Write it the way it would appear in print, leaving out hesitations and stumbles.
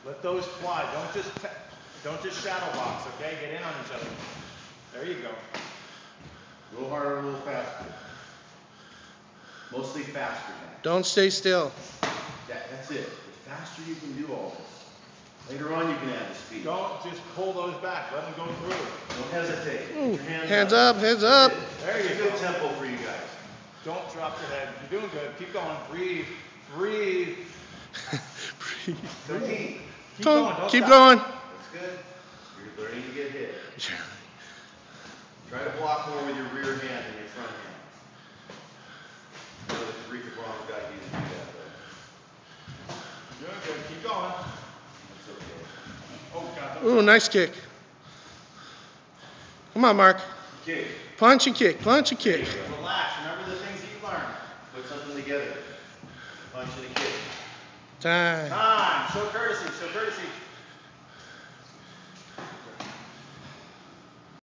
Let those fly. Don't just shadow box, okay? Get in on each other. There you go. A little harder, a little faster. Mostly faster now. Don't stay still. That's it. The faster you can do all this. Later on you can add the speed. Don't just pull those back. Let them go through. Don't hesitate. Ooh, Get your hands up, hands up. There you go. Good tempo for you guys. Don't drop your head. You're doing good. Keep going. Breathe. Breathe. Breathe. Keep going. Don't Keep stop. going. That's good. You're learning to get hit. Try to block more with your rear hand than your front hand. I know that the Rica Bronco got you to do that, but You're doing good. Keep going. that's okay. Oh, God. Ooh, nice kick. Come on, Mark. Kick. Punch and kick, punch and kick. Relax. Remember the things that you learned. Put something together. Punch and a kick. Time. Time. Show courtesy. Show courtesy.